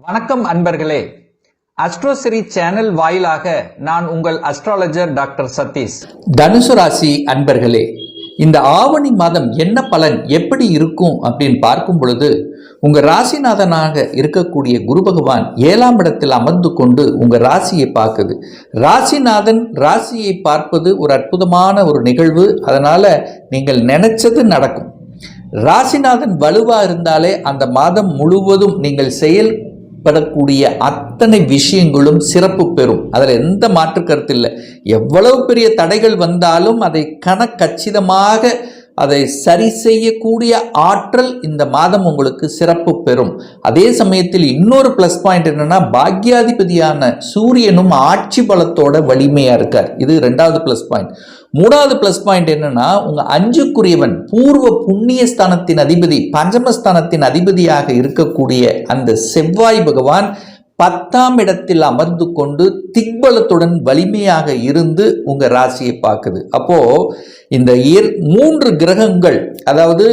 வணக்கம் அன்பர்களே. அஸ்ட்ரோசிரி சேனல் வாயிலாக நான் உங்கள் அஸ்ட்ராலஜர் டாக்டர் சதீஷ். தனுசு ராசி அன்பர்களே, இந்த ஆவணி மாதம் என்ன பலன் எப்படி இருக்கும் அப்படின்னு பார்க்கும் பொழுது, உங்க ராசிநாதனாக இருக்கக்கூடிய குரு பகவான் 7ஆம் இடத்தில் அமர்ந்து கொண்டு உங்க ராசியை பார்க்குது. ராசிநாதன் ராசியை பார்ப்பது ஒரு அற்புதமான ஒரு நிகழ்வு. அதனால நீங்கள் நினைச்சது நடக்கும். ராசிநாதன் வலுவா இருந்தாலே அந்த மாதம் முழுவதும் நீங்கள் செயல்படக்கூடிய அத்தனை விஷயங்களும் சிறப்பு பெறும். அதில் எந்த மாற்று கருத்து இல்லை. எவ்வளவு பெரிய தடைகள் வந்தாலும் அதை கச்சிதமாக அதை சரி செய்யக்கூடிய ஆற்றல் இந்த மாதம் உங்களுக்கு சிறப்பு பெறும். அதே சமயத்தில் இன்னொரு பிளஸ் பாயிண்ட் என்னன்னா, பாக்யாதிபதியான சூரியனும் ஆட்சி பலத்தோட வலிமையா இருக்கார். இது 2வது பிளஸ் பாயிண்ட். 3வது பிளஸ் பாயிண்ட் என்னன்னா, உங்க 5க்குரியவன் பூர்வ புண்ணிய ஸ்தானத்தின் அதிபதி, பஞ்சமஸ்தானத்தின் அதிபதியாக இருக்கக்கூடிய அந்த செவ்வாய் பகவான் 10ஆம் இடத்தில் அமர்ந்து கொண்டு திக்பலத்துடன் வலிமையாக இருந்து உங்க ராசியை பார்க்குது. அப்போ இந்த 3 கிரகங்கள், அதாவது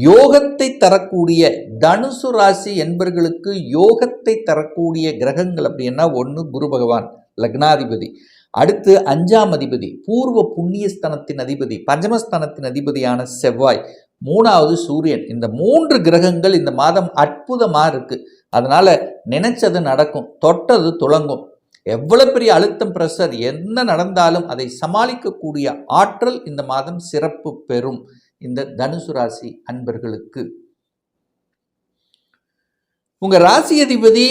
யோகத்தை தரக்கூடிய தனுசு ராசி என்பர்களுக்கு யோகத்தை தரக்கூடிய கிரகங்கள் அப்படின்னா, 1 குரு பகவான் லக்னாதிபதி, அடுத்து 5ஆம் அதிபதி பூர்வ புண்ணியஸ்தானத்தின் அதிபதி பஞ்சமஸ்தானத்தின் அதிபதியான செவ்வாய், 3வது சூரியன். இந்த 3 கிரகங்கள் இந்த மாதம் அற்புதமா இருக்கு. அதனால நினைச்சது நடக்கும், தொட்டது துளங்கும். எவ்வளவு பெரிய அழுத்தம், பிரஷர் என்ன நடந்தாலும் அதை சமாளிக்கக்கூடிய ஆற்றல் இந்த மாதம் சிறப்பு பெறும் இந்த தனுசு ராசி அன்பர்களுக்கு. உங்க ராசி அதிபதி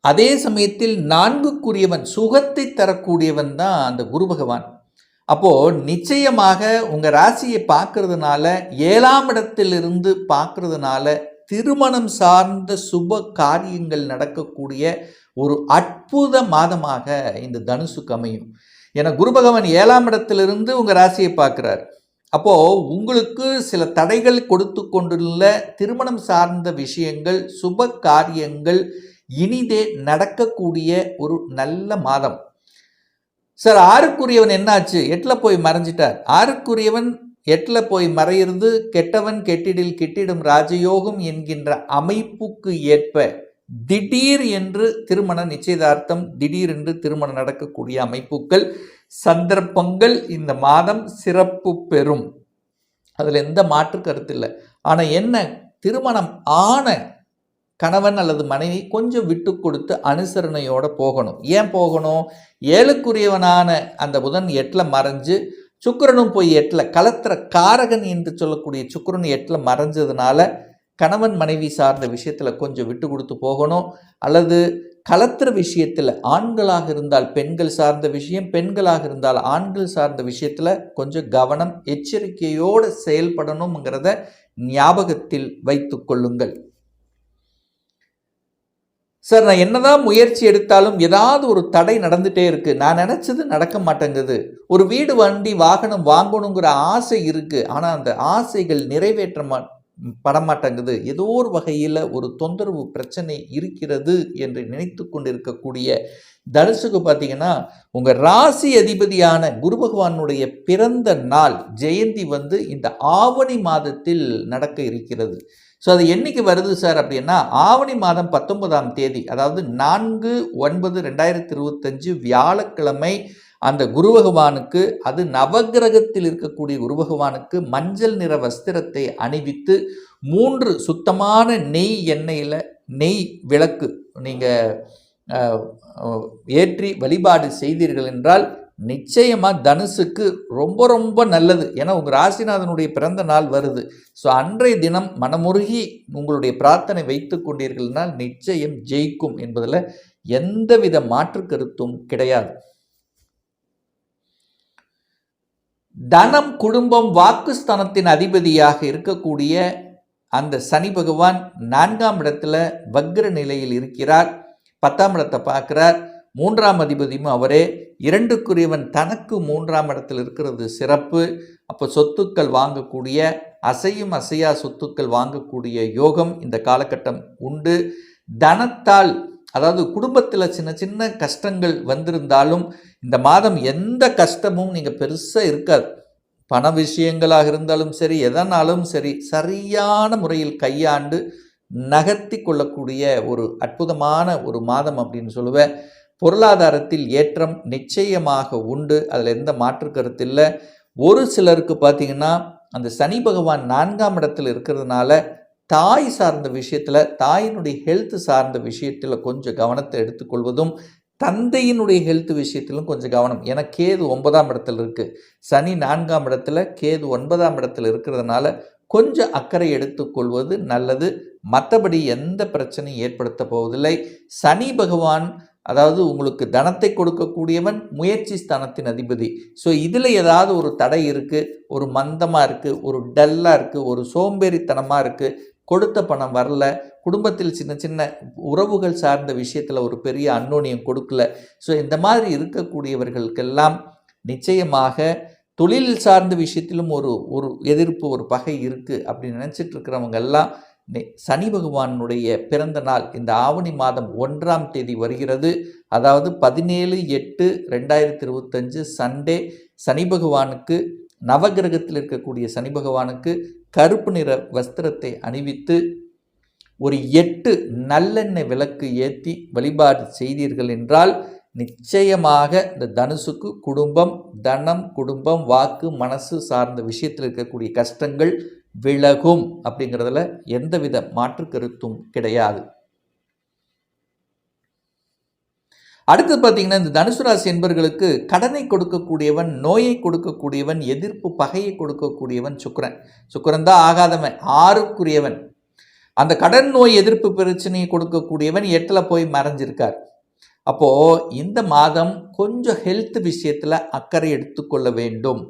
அதே சமயத்தில் 4க்குரியவன், சுகத்தை தரக்கூடியவன் தான் அந்த குரு பகவான். அப்போ நிச்சயமாக உங்க ராசியை பார்க்கறதுனால, 7ஆம் இடத்திலிருந்து பார்க்கறதுனால திருமணம் சார்ந்த சுப காரியங்கள் நடக்கக்கூடிய ஒரு அற்புத மாதமாக இந்த தனுசுக்கு அமையும். ஏன்னா குரு பகவான் 7ஆம் இடத்திலிருந்து உங்க ராசியை பார்க்கிறார். அப்போ உங்களுக்கு சில தடைகள் கொடுத்து கொண்டுள்ள திருமணம் சார்ந்த விஷயங்கள், சுப காரியங்கள் இனிதே நடக்கக்கூடிய ஒரு நல்ல மாதம். சார், 6க்குரியவன் என்னாச்சு? 8ல் போய் மறைஞ்சிட்டார். 6க்குரியவன் 8ல் போய் மறையிறது கெட்டவன் கெட்டிடில் கிட்டிடும் ராஜயோகம் என்கின்ற அமைப்புக்கு ஏற்ப திடீர் என்று திருமண நிச்சயதார்த்தம், திடீர் என்று திருமணம் நடக்கக்கூடிய அமைப்புகள், சந்தர்ப்பங்கள் இந்த மாதம் சிறப்பு பெறும். அதில் எந்த மாற்று கருத்து இல்லை. ஆனால் என்ன, திருமணம் ஆன கணவன் அல்லது மனைவி கொஞ்சம் விட்டு கொடுத்து அனுசரணையோட போகணும். ஏன் போகணும்? 7க்குரியவனான அந்த புதன் 8ல் மறைஞ்சு, சுக்கிரனும் போய் 8ல், கலத்திர காரகன் என்று சொல்லக்கூடிய சுக்கிரன் 8ல் மறைஞ்சதுனால கணவன் மனைவி சார்ந்த விஷயத்தில் கொஞ்சம் விட்டு கொடுத்து போகணும். அல்லது கலத்திர விஷயத்தில் ஆண்களாக இருந்தால் பெண்கள் சார்ந்த விஷயம், பெண்களாக இருந்தால் ஆண்கள் சார்ந்த விஷயத்தில் கொஞ்சம் கவனம், எச்சரிக்கையோடு செயல்படணுங்கிறத ஞாபகத்தில் வைத்து கொள்ளுங்கள். சார், நான் என்னதான் முயற்சி எடுத்தாலும் ஏதாவது ஒரு தடை நடந்துகிட்டே இருக்குது, நான் நினச்சது நடக்க மாட்டேங்குது, ஒரு வீடு வண்டி வாகனம் வாங்கணுங்கிற ஆசை இருக்குது, ஆனால் அந்த ஆசைகள் பட மாட்டேங்குது, ஏதோ ஒரு வகையில் ஒரு தொந்தரவு பிரச்சனை இருக்கிறது என்று நினைத்து கொண்டிருக்கக்கூடிய தனுசுக்கு பார்த்தீங்கன்னா, உங்கள் ராசி அதிபதியான குரு பகவானுடைய பிறந்த நாள் ஜெயந்தி இந்த ஆவணி மாதத்தில் நடக்க இருக்கிறது. ஸோ அது என்னைக்கு வருது சார் அப்படின்னா, ஆவணி மாதம் 19ஆம் தேதி, அதாவது 4/9/2025 வியாழக்கிழமை அந்த குரு பகவானுக்கு, அது நவகிரகத்தில் இருக்கக்கூடிய குரு பகவானுக்கு மஞ்சள் நிற வஸ்திரத்தை அணிவித்து 3 சுத்தமான நெய் எண்ணெயில் நெய் விளக்கு நீங்கள் ஏற்றி வழிபாடு செய்தீர்கள் என்றால் நிச்சயமாக தனுசுக்கு ரொம்ப ரொம்ப நல்லது. ஏன்னா உங்கள் ராசிநாதனுடைய பிறந்த நாள் வருது. ஸோ அன்றைய தினம் மனமுருகி உங்களுடைய பிரார்த்தனை வைத்து கொண்டீர்கள்னால் நிச்சயம் ஜெயிக்கும் என்பதில் எந்தவித மாற்று கருத்தும் கிடையாது. தனம், குடும்பம், வாக்குஸ்தானத்தின் அதிபதியாக இருக்கக்கூடிய அந்த சனி பகவான் 4ஆம் இடத்துல வக்ர நிலையில் இருக்கிறார். 10ஆம் இடத்தை பார்க்கிறார். 3ஆம் அதிபதியும் அவரே. 2க்குரியவன் தனக்கு 3ஆம் இடத்தில் இருக்கிறது சிறப்பு. அப்போ சொத்துக்கள் வாங்கக்கூடிய, அசையும் அசையா சொத்துக்கள் வாங்கக்கூடிய யோகம் இந்த காலகட்டம் உண்டு. தனத்தால், அதாவது குடும்பத்தில் சின்ன சின்ன கஷ்டங்கள் வந்திருந்தாலும் இந்த மாதம் எந்த கஷ்டமும் நீங்கள் பெருசாக இருக்காது. பண விஷயங்களாக இருந்தாலும் சரி, எதனாலும் சரி, சரியான முறையில் கையாண்டு நகர்த்தி கொள்ளக்கூடிய ஒரு அற்புதமான ஒரு மாதம் அப்படின்னு சொல்லுவேன். பொருளாதாரத்தில் ஏற்றம் நிச்சயமாக உண்டு, அதில் எந்த மாற்று கருத்து இல்லை. ஒரு சிலருக்கு பார்த்தீங்கன்னா அந்த சனி பகவான் 4ஆம் இடத்தில் இருக்கிறதுனால தாய் சார்ந்த விஷயத்தில், தாயினுடைய ஹெல்த் சார்ந்த விஷயத்தில் கொஞ்சம் கவனத்தை எடுத்துக்கொள்வதும், தந்தையினுடைய ஹெல்த் விஷயத்திலும் கொஞ்சம் கவனம். ஏன்னா கேது 9ஆம் இடத்துல இருக்குது, சனி 4ஆம் இடத்துல, கேது 9ஆம் இடத்துல இருக்கிறதுனால கொஞ்சம் அக்கறை எடுத்துக்கொள்வது நல்லது. மற்றபடி எந்த பிரச்சனையும் ஏற்படுத்த போவதில்லை. சனி பகவான் அதாவது உங்களுக்கு தனத்தை கொடுக்கக்கூடியவன், முயற்சி ஸ்தானத்தின் அதிபதி. ஸோ இதில் ஏதாவது ஒரு தடை இருக்குது, ஒரு மந்தமாக இருக்குது, ஒரு டல்லாக இருக்குது, ஒரு சோம்பேறித்தனமாக இருக்குது, கொடுத்த பணம் வரல, குடும்பத்தில் சின்ன சின்ன உறவுகள் சார்ந்த விஷயத்தில் ஒரு பெரிய அன்னோனியம் கொடுக்கல. ஸோ இந்த மாதிரி இருக்கக்கூடியவர்களுக்கெல்லாம் நிச்சயமாக தொழில் சார்ந்த விஷயத்திலும் ஒரு எதிர்ப்பு, ஒரு பகை இருக்குது அப்படின்னு நினச்சிட்டு இருக்கிறவங்க எல்லாம் சனி பகவானுடைய பிறந்த நாள் இந்த ஆவணி மாதம் 1ஆம் தேதி வருகிறது. அதாவது 17/8/2025 சண்டே. சனி பகவானுக்கு, நவகிரகத்தில் இருக்கக்கூடிய சனி பகவானுக்கு கருப்பு நிற வஸ்திரத்தை அணிவித்து ஒரு 8 நல்லெண்ணெய் விளக்கு ஏற்றி வழிபாடு செய்தீர்கள் என்றால் நிச்சயமாக இந்த தனுசுக்கு குடும்பம், தனம், குடும்பம், வாக்கு, மனசு சார்ந்த விஷயத்தில் இருக்கக்கூடிய கஷ்டங்கள் விலகும் அப்படிங்கிறதுல எந்தவித மாற்று கருத்தும் கிடையாது. அடுத்து பார்த்தீங்கன்னா இந்த தனுசு ராசி என்பவர்களுக்கு கடனை கொடுக்கக்கூடியவன், நோயை கொடுக்கக்கூடியவன், எதிர்ப்பு பகையை கொடுக்கக்கூடியவன் சுக்கிரன். சுக்கிரன் தான் ஆகாதவன், 6க்குரியவன். அந்த கடன் நோய் எதிர்ப்பு பிரச்சனையை கொடுக்கக்கூடியவன் 8ல் போய் மறைஞ்சிருக்கார். அப்போது இந்த மாதம் கொஞ்சம் ஹெல்த் விஷயத்தில் அக்கறை எடுத்துக்கொள்ள வேண்டும்.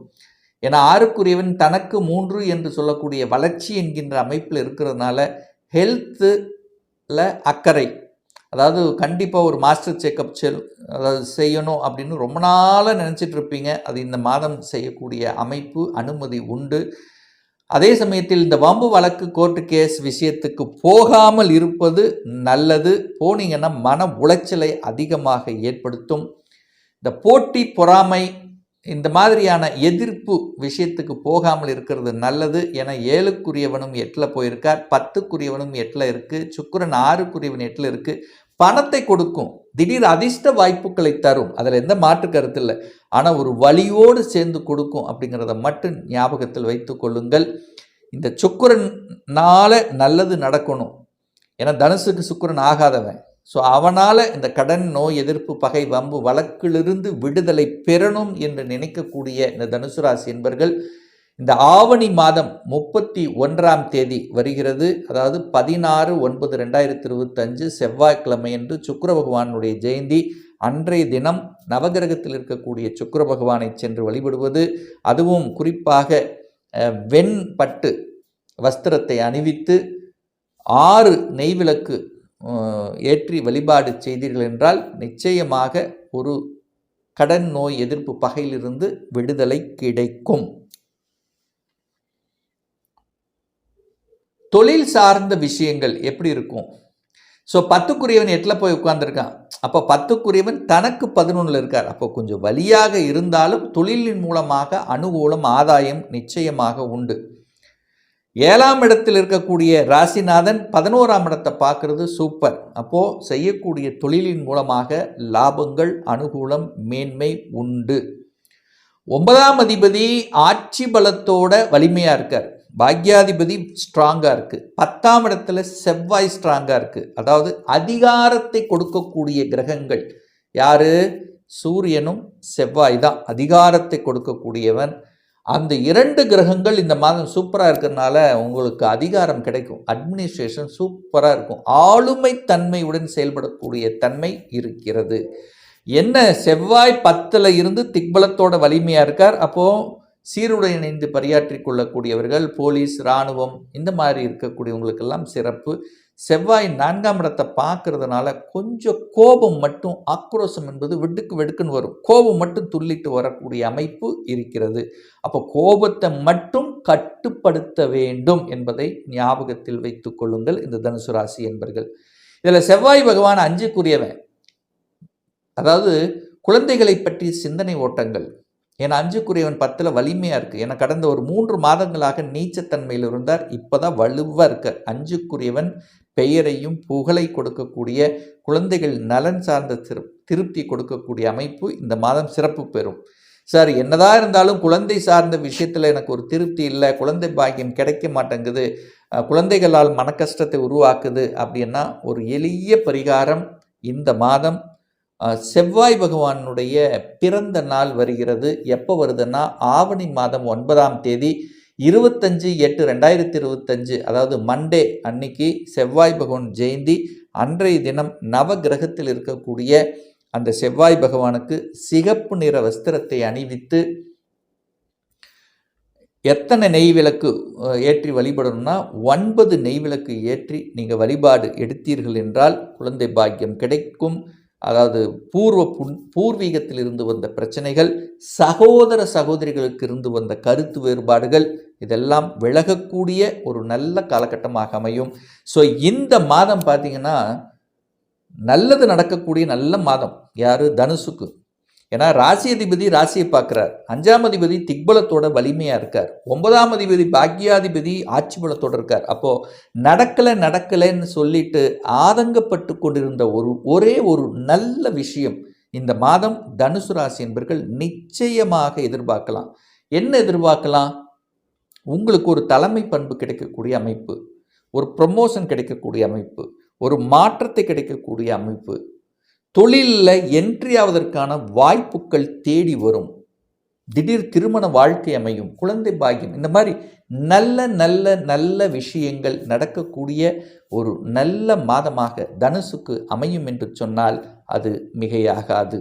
ஏன்னா 6க்குரியவன் தனக்கு 3 என்று சொல்லக்கூடிய வளர்ச்சி என்கின்ற அமைப்பில் இருக்கிறதுனால ஹெல்த்தில் அக்கறை, அதாவது கண்டிப்பாக ஒரு மாஸ்டர் செக்கப் அதாவது செய்யணும் அப்படின்னு ரொம்ப நாளாக நினச்சிட்டு இருப்பீங்க. அது இந்த மாதம் செய்யக்கூடிய அமைப்பு, அனுமதி உண்டு. அதே சமயத்தில் இந்த வம்பு வழக்கு, கோர்ட்டு கேஸ் விஷயத்துக்கு போகாமல் இருப்பது நல்லது. போனீங்கன்னா மன உளைச்சலை அதிகமாக ஏற்படுத்தும். இந்த போட்டி, பொறாமை, இந்த மாதிரியான எதிர்ப்பு விஷயத்துக்கு போகாமல் இருக்கிறது நல்லது. ஏன்னா 7க்குரியவனும் 8ல் போயிருக்கார், 10க்குரியவனும் 8ல் இருக்குது, சுக்கிரன் 6க்குரியவன் 8ல் இருக்குது. பணத்தை கொடுக்கும், திடீர் அதிர்ஷ்ட வாய்ப்புகளை தரும், அதில் எந்த மாற்று கருத்து இல்லை. ஆனால் ஒரு வலியோடு சேர்ந்து கொடுக்கும் அப்படிங்கிறத மட்டும் ஞாபகத்தில் வைத்து கொள்ளுங்கள். இந்த சுக்கிரனால் நல்லது நடக்கணும். ஏன்னா தனுசுக்கு சுக்கிரன் ஆகாதவன். ஸோ அவனால் இந்த கடன், நோய் எதிர்ப்பு, பகை, வம்பு வழக்கிலிருந்து விடுதலை பெறணும் என்று நினைக்கக்கூடிய இந்த தனுசு ராசி என்பர்கள் இந்த ஆவணி மாதம் 31ஆம் தேதி வருகிறது. அதாவது 16/9/2025 செவ்வாய்க்கிழமை என்று சுக்கிர பகவானுடைய ஜெயந்தி. அன்றைய தினம் நவகிரகத்தில் இருக்கக்கூடிய சுக்கிர பகவானை சென்று வழிபடுவது, அதுவும் குறிப்பாக வெண்பட்டு வஸ்திரத்தை அணிவித்து 6 நெய்விளக்கு ஏற்றி வழிபாடு செய்தீர்கள் என்றால் நிச்சயமாக ஒரு கடன், நோய் எதிர்ப்பு பகையிலிருந்து விடுதலை கிடைக்கும். தொழில் சார்ந்த விஷயங்கள் எப்படி இருக்கும்? ஸோ 10க்குரியவன் 8ல் போய் உட்கார்ந்துருக்கான். அப்போ 10க்குரியவன் தனக்கு 11ல் இருக்கார். அப்போ கொஞ்சம் வலியாக இருந்தாலும் தொழிலின் மூலமாக அனுகூலம், ஆதாயம் நிச்சயமாக உண்டு. 7ஆம் இடத்தில் இருக்கக்கூடிய ராசிநாதன் 11ஆம் இடத்தை பார்க்கறது சூப்பர். அப்போது செய்யக்கூடிய தொழிலின் மூலமாக லாபங்கள், அனுகூலம், மேன்மை உண்டு. 9ஆம் அதிபதி ஆட்சி பலத்தோட வலிமையாக இருக்கார். பாக்யாதிபதி ஸ்ட்ராங்காக இருக்குது. 10ஆம் இடத்துல செவ்வாய் ஸ்ட்ராங்காக இருக்குது. அதாவது அதிகாரத்தை கொடுக்கக்கூடிய கிரகங்கள் யார்? சூரியனும் செவ்வாய் தான் அதிகாரத்தை கொடுக்கக்கூடியவன். அந்த 2 கிரகங்கள் இந்த மாதம் சூப்பராக இருக்கிறதுனால உங்களுக்கு அதிகாரம் கிடைக்கும். அட்மினிஸ்ட்ரேஷன் சூப்பராக இருக்கும். ஆளுமை தன்மையுடன் செயல்படக்கூடிய தன்மை இருக்கிறது. என்ன, செவ்வாய் 10ல் இருந்து திக்பலத்தோட வலிமையாக இருக்கார். அப்போது சீருடன் இணைந்து பணியாற்றி கொள்ளக்கூடியவர்கள், போலீஸ், இராணுவம், இந்த மாதிரி இருக்கக்கூடியவங்களுக்கெல்லாம் சிறப்பு. செவ்வாய் 4ஆம் இடத்தை பார்க்கறதுனால கொஞ்சம் கோபம் மட்டும், ஆக்ரோஷம் என்பது வெடுக்கு வெடுக்குன்னு வரும். கோபம் மட்டும் துள்ளிட்டு வரக்கூடிய அமைப்பு இருக்கிறது. அப்போ கோபத்தை மட்டும் கட்டுப்படுத்த வேண்டும் என்பதை ஞாபகத்தில் வைத்துக் கொள்ளுங்கள் இந்த தனுசு ராசி என்பர்கள். இதில் செவ்வாய் பகவான் 5க்குரியவன். அதாவது குழந்தைகளை பற்றி சிந்தனை ஓட்டங்கள், ஏன்னா 5க்குரியவன் 10ல் வலிமையாக இருக்குது. ஏன்னா கடந்த ஒரு 3 மாதங்களாக நீச்சத்தன்மையில் இருந்தார். இப்போ தான் வலுவாக இருக்கார். 5க்குரியவன் பெயரையும் புகழை கொடுக்கக்கூடிய, குழந்தைகள் நலன் சார்ந்த திருப்தி கொடுக்கக்கூடிய அமைப்பு இந்த மாதம் சிறப்பு பெறும். சார், என்னதான் இருந்தாலும் குழந்தை சார்ந்த விஷயத்தில் எனக்கு ஒரு திருப்தி இல்லை, குழந்தை பாக்கியம் கிடைக்க மாட்டேங்குது, குழந்தைகளால் மனக்கஷ்டத்தை உருவாக்குது அப்படின்னா ஒரு எளிய பரிகாரம். இந்த மாதம் செவ்வாய் பகவானுடைய பிறந்த நாள் வருகிறது. எப்போ வருதுன்னா ஆவணி மாதம் 9ஆம் தேதி 25/8/2025, அதாவது மண்டே அன்னைக்கு செவ்வாய் பகவான் ஜெயந்தி. அன்றைய தினம் நவ கிரகத்தில் இருக்கக்கூடிய அந்த செவ்வாய் பகவானுக்கு சிகப்பு நிற வஸ்திரத்தை அணிவித்து எத்தனை நெய் விளக்கு ஏற்றி வழிபடணும்னா 9 நெய் விளக்கு ஏற்றி நீங்கள் வழிபாடு எடுத்தீர்கள் என்றால் குழந்தை பாக்கியம் கிடைக்கும். அதாவது பூர்வீகத்தில் இருந்து வந்த பிரச்சனைகள், சகோதர சகோதரிகளுக்கு இருந்து வந்த கருத்து வேறுபாடுகள் இதெல்லாம் விலகக்கூடிய ஒரு நல்ல காலகட்டமாக அமையும். ஸோ இந்த மாதம் பார்த்தீங்கன்னா நல்லது நடக்கக்கூடிய நல்ல மாதம். யார்? தனுசுக்கு. ஏன்னா ராசி அதிபதி ராசியை பார்க்குறார். 5ஆம் அதிபதி திக்பலத்தோட வலிமையாக இருக்கார். 9ஆம் அதிபதி பாக்கியாதிபதி ஆட்சி பலத்தோடு இருக்கார். அப்போது நடக்கலைன்னு சொல்லிட்டு ஆதங்கப்பட்டு கொண்டிருந்த ஒரே ஒரு நல்ல விஷயம் இந்த மாதம் தனுசு ராசி என்பவர்கள் நிச்சயமாக எதிர்பார்க்கலாம். என்ன எதிர்பார்க்கலாம்? உங்களுக்கு ஒரு தலைமை பண்பு கிடைக்கக்கூடிய அமைப்பு, ஒரு ப்ரமோஷன் கிடைக்கக்கூடிய அமைப்பு, ஒரு மாற்றத்தை கிடைக்கக்கூடிய அமைப்பு, தொழிலில் என்ட்ரி ஆவதற்கான வாய்ப்புகள் தேடி வரும், திடீர் திருமண வாழ்க்கை அமையும், குழந்தை பாக்கியம், இந்த மாதிரி நல்ல நல்ல நல்ல விஷயங்கள் நடக்கக்கூடிய ஒரு நல்ல மாதமாக தனுசுக்கு அமையும் என்று சொன்னால் அது மிகையாகாது.